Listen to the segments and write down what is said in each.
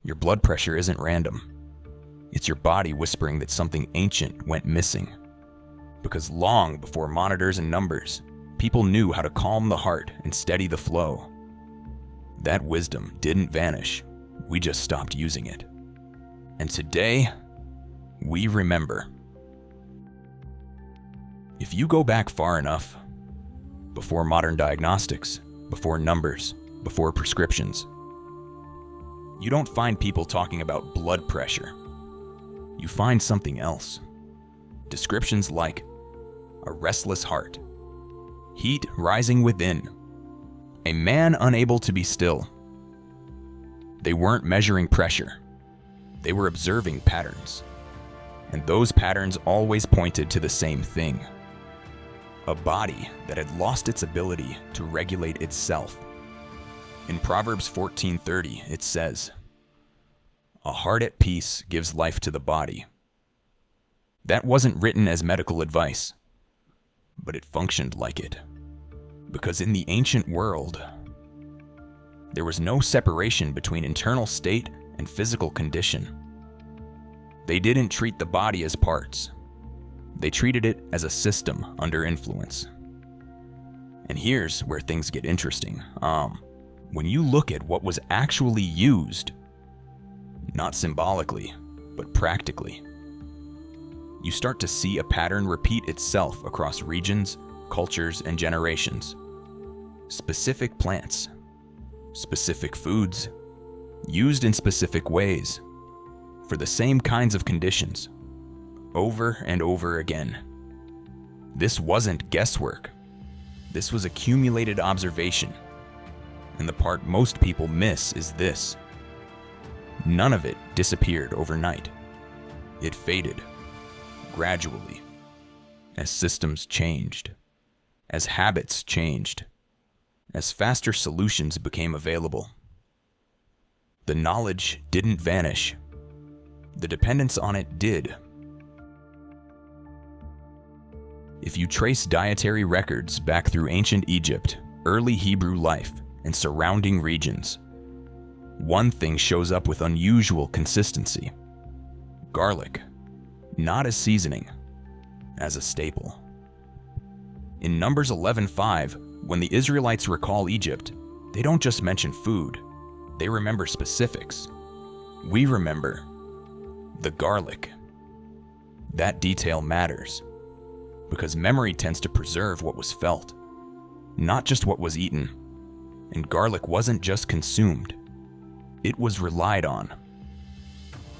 Your blood pressure isn't random. It's your body whispering that something ancient went missing. Because long before monitors and numbers, people knew how to calm the heart and steady the flow. That wisdom didn't vanish, we just stopped using it. And today, we remember. If you go back far enough, before modern diagnostics, before numbers, before prescriptions, you don't find people talking about blood pressure. You find something else. Descriptions like a restless heart, heat rising within, a man unable to be still. They weren't measuring pressure. They were observing patterns. And those patterns always pointed to the same thing. A body that had lost its ability to regulate itself. In Proverbs 14:30, it says, "A heart at peace gives life to the body." That wasn't written as medical advice, but it functioned like it. Because in the ancient world, there was no separation between internal state and physical condition. They didn't treat the body as parts. They treated it as a system under influence. And here's where things get interesting. When you look at what was actually used, not symbolically, but practically, you start to see a pattern repeat itself across regions, cultures, and generations. Specific plants, specific foods, used in specific ways, for the same kinds of conditions, over and over again. This wasn't guesswork. This was accumulated observation. And the part most people miss is this. None of it disappeared overnight. It faded, gradually, as systems changed, as habits changed, as faster solutions became available. The knowledge didn't vanish. The dependence on it did. If you trace dietary records back through ancient Egypt, early Hebrew life, and surrounding regions, one thing shows up with unusual consistency. Garlic, not as seasoning, as a staple. In Numbers 11:5, when the Israelites recall Egypt, they don't just mention food, they remember specifics. We remember the garlic. That detail matters, because memory tends to preserve what was felt, not just what was eaten. And garlic wasn't just consumed, it was relied on.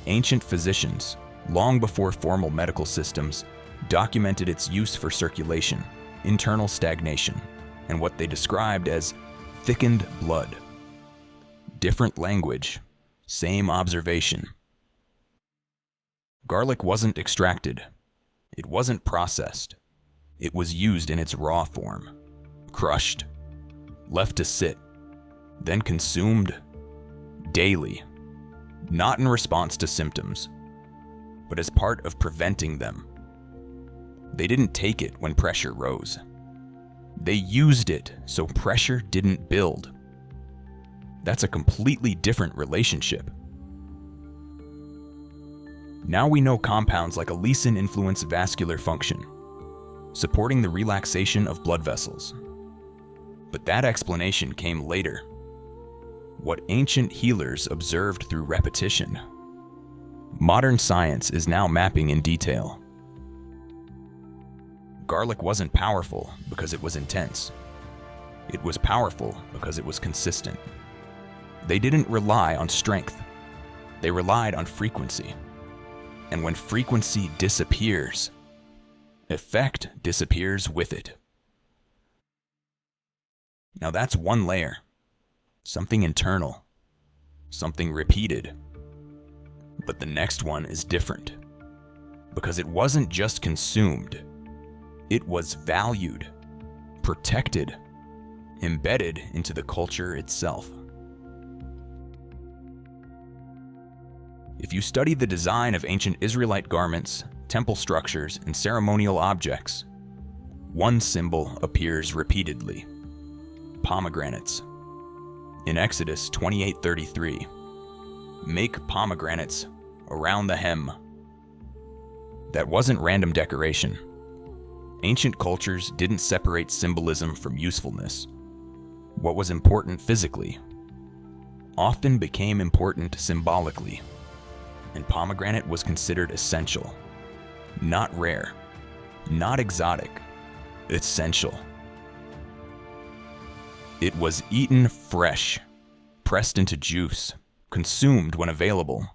Ancient physicians, long before formal medical systems, documented its use for circulation, internal stagnation, and what they described as thickened blood. Different language, same observation. Garlic wasn't extracted. It wasn't processed. It was used in its raw form, crushed, left to sit, then consumed daily, not in response to symptoms, but as part of preventing them. They didn't take it when pressure rose. They used it so pressure didn't build. That's a completely different relationship. Now we know compounds like allicin influence vascular function, supporting the relaxation of blood vessels. But that explanation came later. What ancient healers observed through repetition, modern science is now mapping in detail. Garlic wasn't powerful because it was intense. It was powerful because it was consistent. They didn't rely on strength. They relied on frequency. And when frequency disappears, effect disappears with it. Now that's one layer. Something internal. Something repeated. But the next one is different. Because it wasn't just consumed. It was valued, protected, embedded into the culture itself. If you study the design of ancient Israelite garments, temple structures, and ceremonial objects, one symbol appears repeatedly: pomegranates. In Exodus 28:33, Make pomegranates around the hem. That wasn't random decoration. Ancient cultures didn't separate symbolism from usefulness. What was important physically often became important symbolically, and pomegranate was considered essential. Not rare, not exotic, essential. It was eaten fresh, pressed into juice, consumed when available,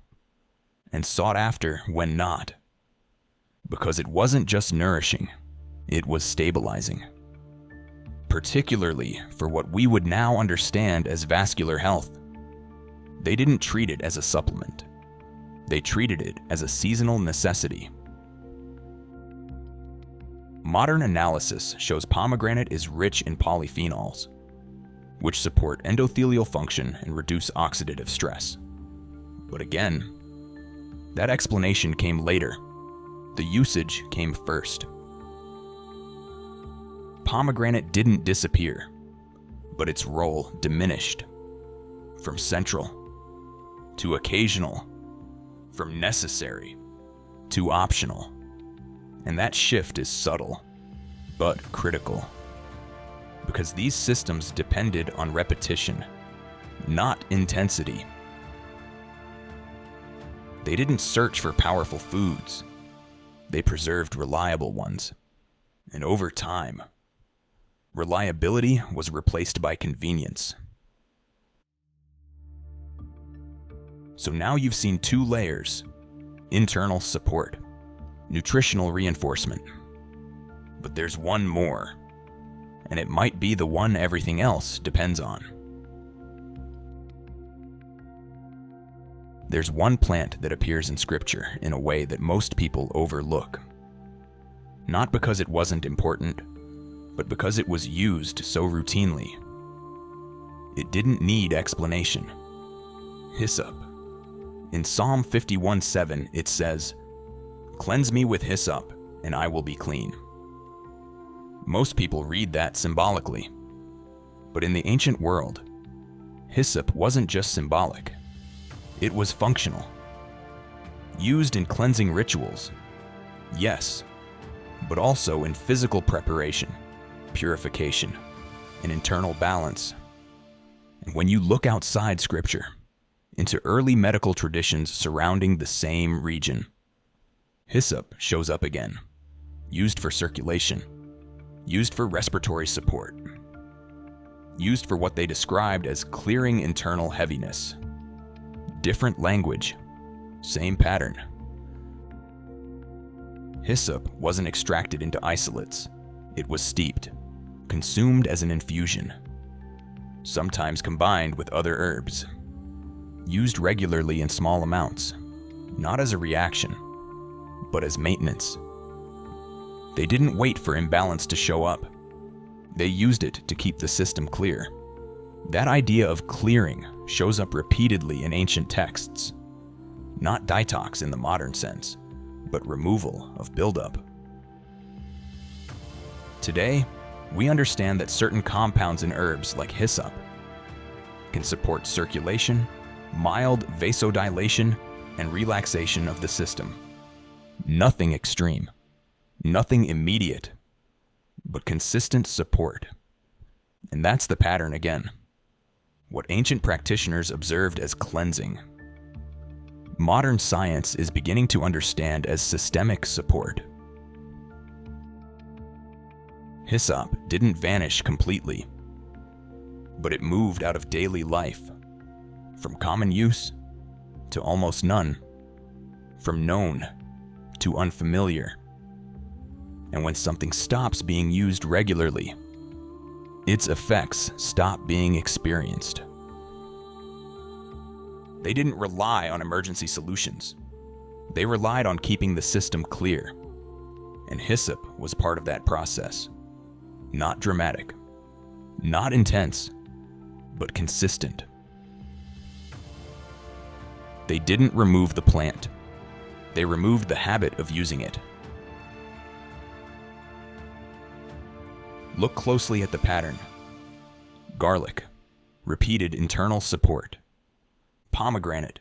and sought after when not. Because it wasn't just nourishing, it was stabilizing. Particularly for what we would now understand as vascular health. They didn't treat it as a supplement. They treated it as a seasonal necessity. Modern analysis shows pomegranate is rich in polyphenols, which support endothelial function and reduce oxidative stress. But again, that explanation came later. The usage came first. Pomegranate didn't disappear, but its role diminished. From central to occasional, from necessary to optional. And that shift is subtle, but critical. Because these systems depended on repetition, not intensity. They didn't search for powerful foods. They preserved reliable ones. And over time, reliability was replaced by convenience. So now you've seen two layers: internal support, nutritional reinforcement. But there's one more, and it might be the one everything else depends on. There's one plant that appears in Scripture in a way that most people overlook. Not because it wasn't important, but because it was used so routinely. It didn't need explanation. Hyssop. In Psalm 51:7, it says, "Cleanse me with hyssop, and I will be clean." Most people read that symbolically. But in the ancient world, hyssop wasn't just symbolic. It was functional. Used in cleansing rituals, yes, but also in physical preparation, purification, and internal balance. And when you look outside Scripture, into early medical traditions surrounding the same region, hyssop shows up again, used for circulation, used for respiratory support, used for what they described as clearing internal heaviness. Different language, same pattern. Hyssop wasn't extracted into isolates. It was steeped, consumed as an infusion, sometimes combined with other herbs. Used regularly in small amounts, not as a reaction, but as maintenance. They didn't wait for imbalance to show up. They used it to keep the system clear. That idea of clearing shows up repeatedly in ancient texts. Not detox in the modern sense, but removal of buildup. Today, we understand that certain compounds in herbs like hyssop can support circulation, mild vasodilation, and relaxation of the system. Nothing extreme, nothing immediate, but consistent support. And that's the pattern again. What ancient practitioners observed as cleansing, modern science is beginning to understand as systemic support. Hyssop didn't vanish completely, but it moved out of daily life. From common use to almost none, from known to unfamiliar. And when something stops being used regularly, its effects stop being experienced. They didn't rely on emergency solutions. They relied on keeping the system clear. And hyssop was part of that process. Not dramatic, not intense, but consistent. They didn't remove the plant. They removed the habit of using it. Look closely at the pattern. Garlic, repeated internal support. Pomegranate,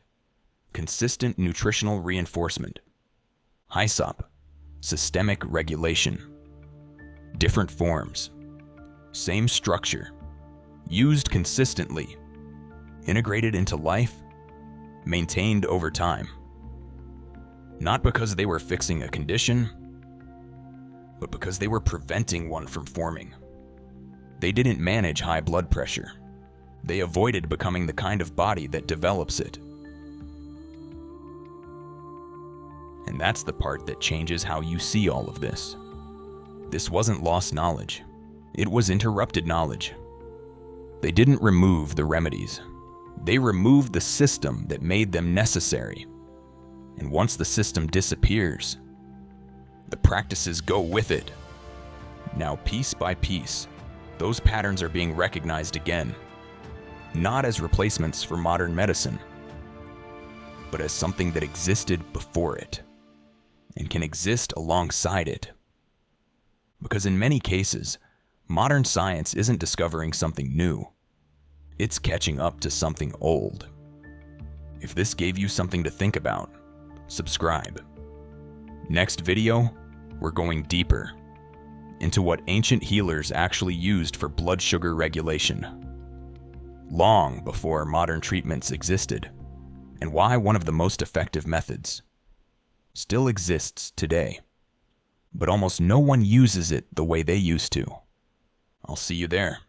consistent nutritional reinforcement. Hyssop, systemic regulation. Different forms, same structure, used consistently, integrated into life, maintained over time. Not because they were fixing a condition, but because they were preventing one from forming. They didn't manage high blood pressure. They avoided becoming the kind of body that develops it. And that's the part that changes how you see all of this. This wasn't lost knowledge. It was interrupted knowledge. They didn't remove the remedies. They removed the system that made them necessary. And once the system disappears, the practices go with it. Now, piece by piece, those patterns are being recognized again, not as replacements for modern medicine, but as something that existed before it and can exist alongside it. Because in many cases, modern science isn't discovering something new. It's catching up to something old. If this gave you something to think about, subscribe. Next video, we're going deeper into what ancient healers actually used for blood sugar regulation, long before modern treatments existed, and why one of the most effective methods still exists today, but almost no one uses it the way they used to. I'll see you there.